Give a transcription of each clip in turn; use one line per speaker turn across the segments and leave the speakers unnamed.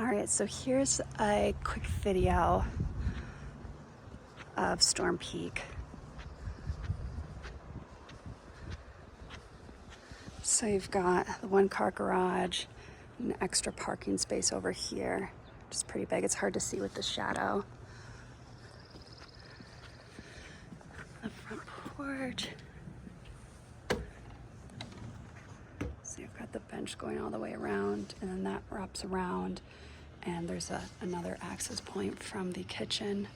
All right, so here's a quick video of Storm Peak. So you've got the one-car garage, an extra parking space over here, which is pretty big. It's hard to see with the shadow. The front porch. So you've got the bench going all the way around, and then that wraps around, and there's another access point from the kitchen.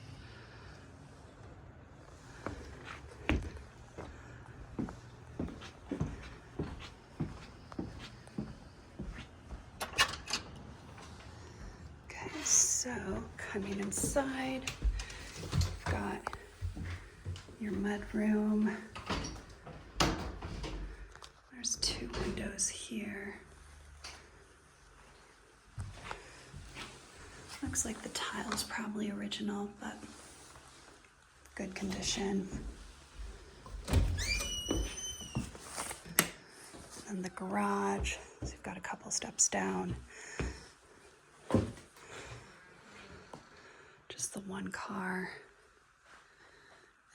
Okay, so coming inside, you've got your mudroom. There's two windows here. Looks like the tile's probably original, but good condition. And the garage, so you've got a couple steps down. Just the one car.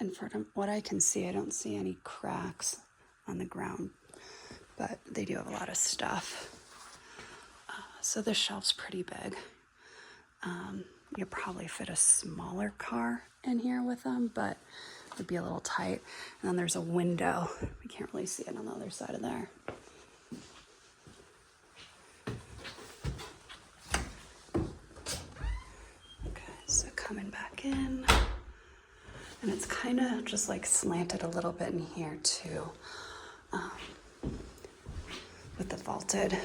And from what I can see, I don't see any cracks on the ground, but they do have a lot of stuff. So this shelf's pretty big. You'll probably fit a smaller car in here with them, but it would be a little tight. And then there's a window. We can't really see it on the other side of there. Okay, so coming back in. And it's kind of just like slanted a little bit in here too, with the vaulted.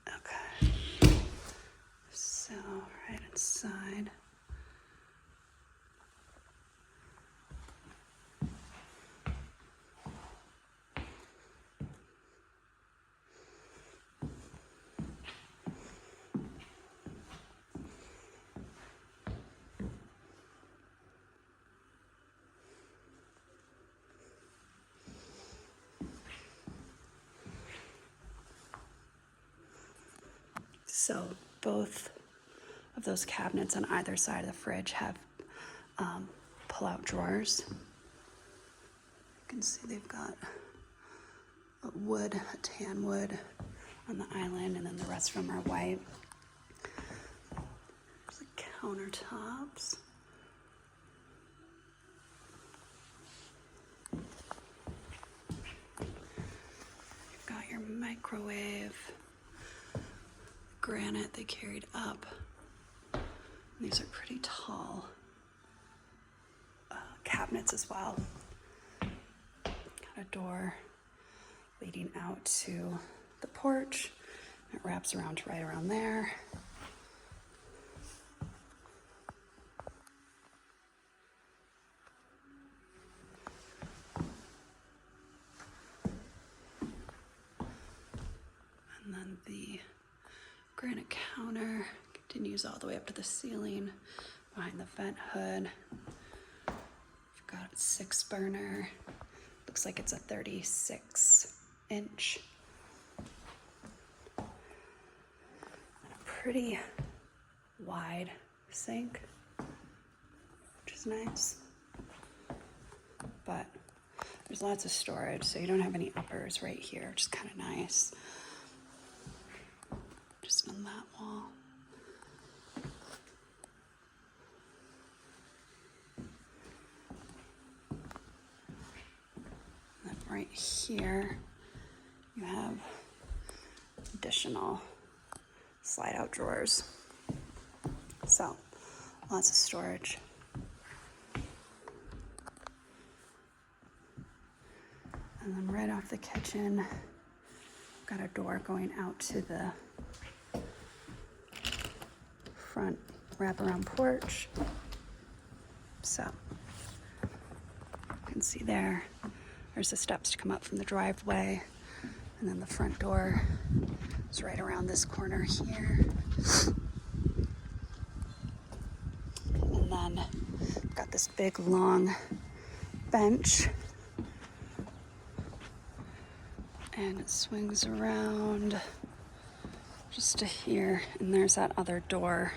Okay, so right inside. So both of those cabinets on either side of the fridge have pull-out drawers. You can see they've got a tan wood on the island, and then the rest of them are white. There's the countertops. You've got your microwave. Granite they carried up. And these are pretty tall cabinets as well. Got a door leading out to the porch. It wraps around right around there. And then the granite counter continues all the way up to the ceiling behind the vent hood. We've got a 6-burner. Looks like it's a 36-inch. And a pretty wide sink, which is nice. But there's lots of storage, so you don't have any uppers right here, which is kind of nice. Just on that wall. And then right here, you have additional slide-out drawers. So, lots of storage. And then right off the kitchen, got a door going out to the front wraparound porch. So you can see there's the steps to come up from the driveway, and then the front door is right around this corner here. And then we've got this big long bench And it swings around just to here, and there's that other door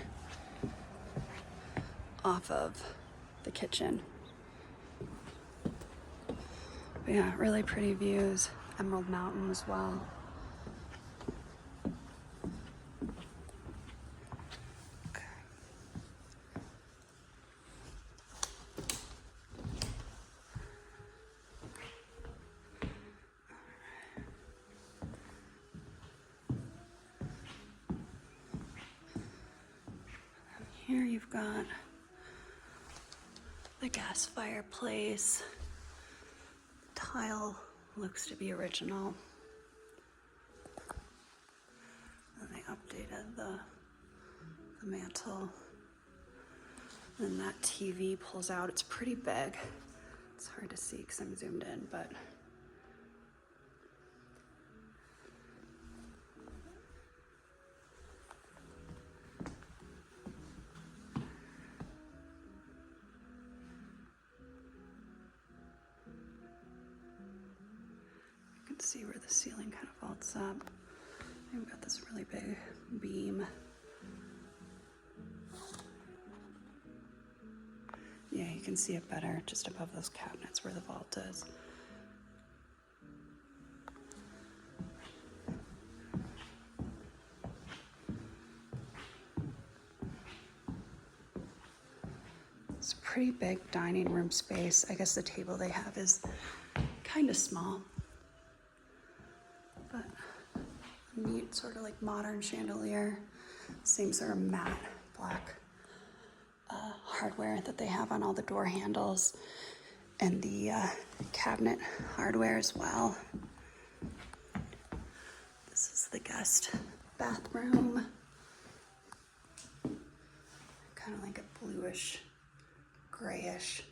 off of the kitchen. But yeah, really pretty views. Emerald Mountain as well. Okay. Here you've got the gas fireplace. Tile looks to be original. And they updated the mantle. And that TV pulls out. It's pretty big. It's hard to see because I'm zoomed in, but you can see where the ceiling kind of vaults up. We've got this really big beam. Yeah, you can see it better just above those cabinets where the vault is. It's a pretty big dining room space. I guess the table they have is kind of small, but neat sort of like modern chandelier. Same sort of matte black hardware that they have on all the door handles, and the cabinet hardware as well. This is the guest bathroom. Kind of like a bluish, grayish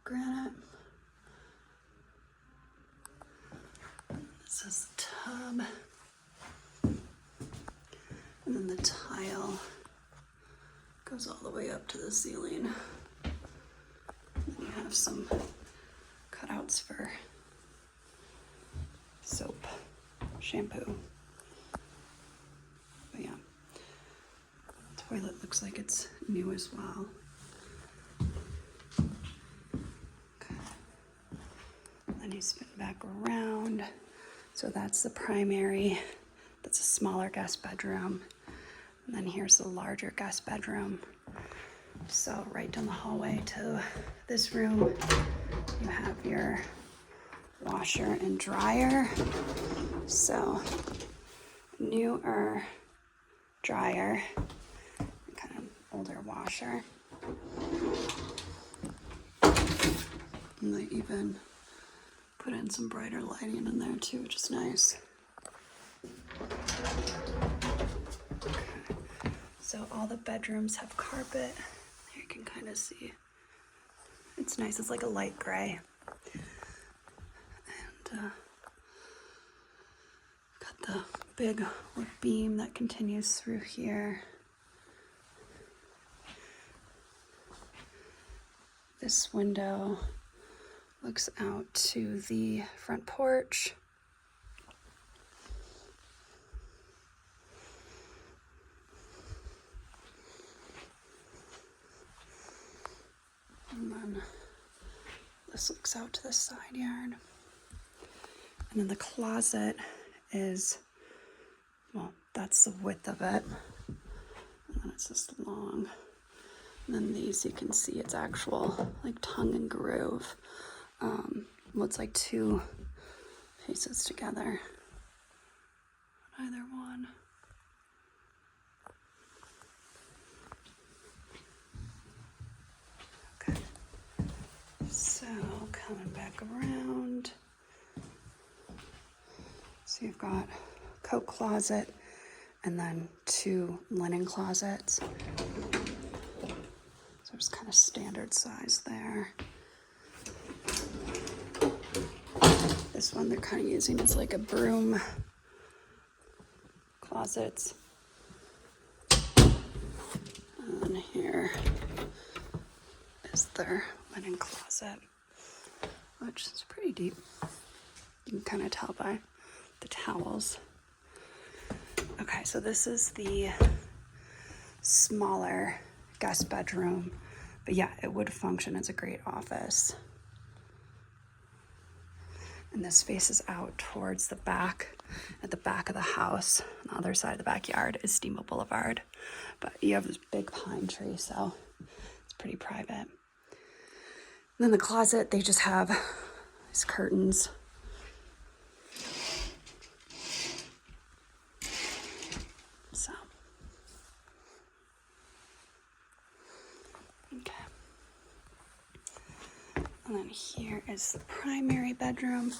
granite. This is the tub. And then the tile goes all the way up to the ceiling. And then you have some cutouts for soap, shampoo. But yeah, the toilet looks like it's new as well. Okay. Then you spin back around. So that's the primary. That's a smaller guest bedroom. And then here's the larger guest bedroom. So right down the hallway to this room, you have your washer and dryer. So newer dryer, kind of older washer. And they even put in some brighter lighting in there too, which is nice. So all the bedrooms have carpet. Here you can kind of see. It's nice. It's like a light gray. And got the big wood beam that continues through here. This window looks out to the front porch. And then this looks out to the side yard. And then the closet is, well, that's the width of it. And then it's just long. And then these, you can see it's actual like tongue and groove. Looks like two pieces together. Either one. Okay. So coming back around. So you've got coat closet and then two linen closets. So it's kind of standard size there. This one they're kind of using as like a broom closets. And then here is their linen closet, which is pretty deep. You can kind of tell by the towels. Okay, so this is the smaller guest bedroom, but yeah, it would function as a great office. And this faces out towards the back. At the back of the house, on the other side of the backyard, is Steamboat Boulevard. But you have this big pine tree, so it's pretty private. And then the closet, they just have these curtains. So, okay. And then here is the primary bedroom.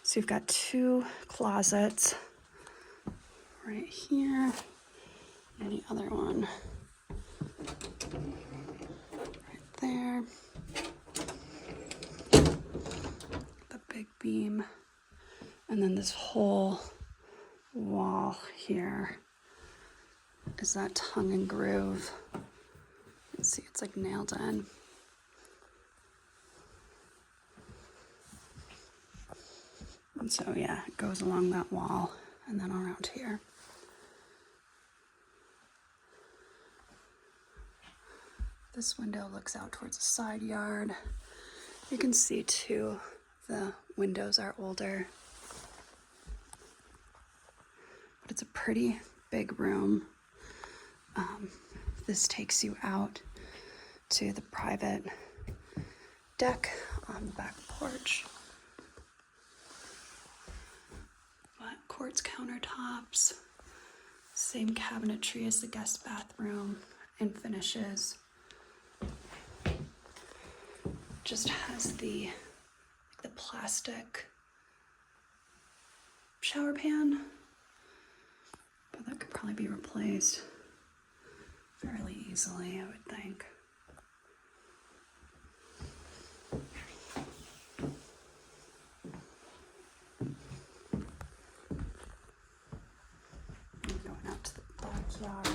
So you've got 2 closets right here, and the other one right there. The big beam, and then this whole wall here is that tongue and groove. You can see it's like nailed in. And so yeah, it goes along that wall and then around here. This window looks out towards the side yard. You can see too, the windows are older. But it's a pretty big room. This takes you out to the private deck on the back porch. Quartz countertops, same cabinetry as the guest bathroom, and finishes. Just has the plastic shower pan, but that could probably be replaced fairly easily, I would think. Backyard.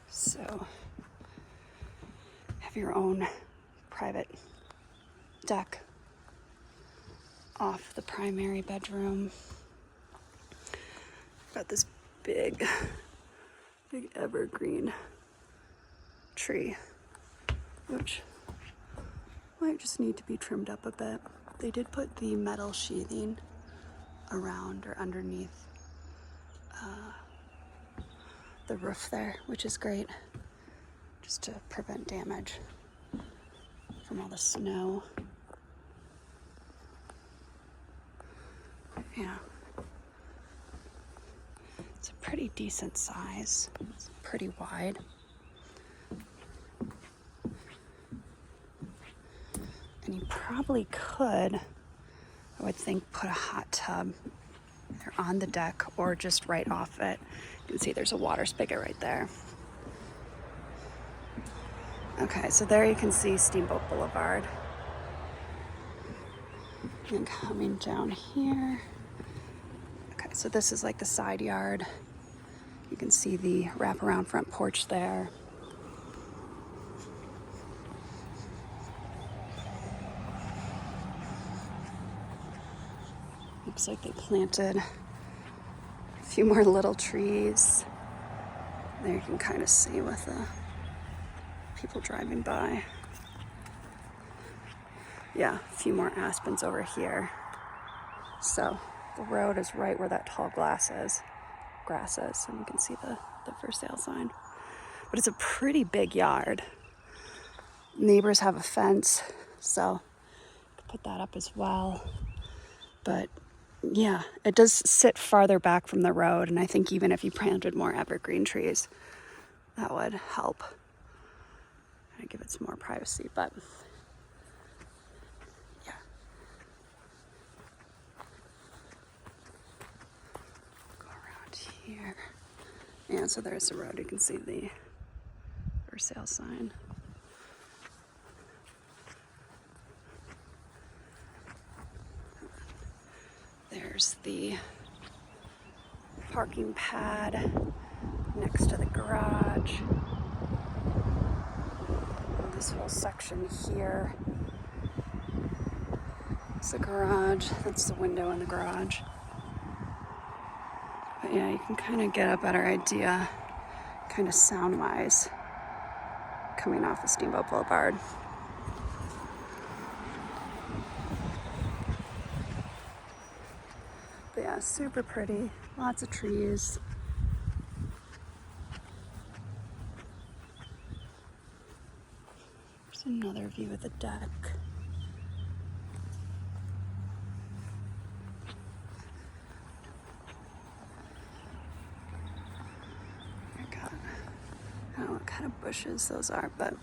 So have your own private deck off the primary bedroom. Got this big evergreen tree, which might just need to be trimmed up a bit. They did put the metal sheathing around or underneath the roof there, which is great, just to prevent damage from all the snow. Yeah, it's a pretty decent size. It's pretty wide. And you probably could, I would think, put a hot tub either on the deck or just right off it. You can see there's a water spigot right there. Okay, so there you can see Steamboat Boulevard. And coming down here. Okay, so this is like the side yard. You can see the wraparound front porch there. Looks like they planted a few more little trees. There you can kind of see with the people driving by. Yeah, a few more aspens over here. So the road is right where that tall grass is, and you can see the for sale sign. But it's a pretty big yard. Neighbors have a fence, so I could put that up as well. But yeah, it does sit farther back from the road, and I think even if you planted more evergreen trees, that would help and give it some more privacy. But yeah, go around here. Yeah, so there's the road. You can see the for sale sign. There's the parking pad next to the garage. This whole section here It's the garage. That's the window in the garage. But yeah, you can kind of get a better idea, kind of sound-wise, coming off of Steamboat Boulevard. But yeah, super pretty. Lots of trees. There's another view of the deck. I don't know what kind of bushes those are, but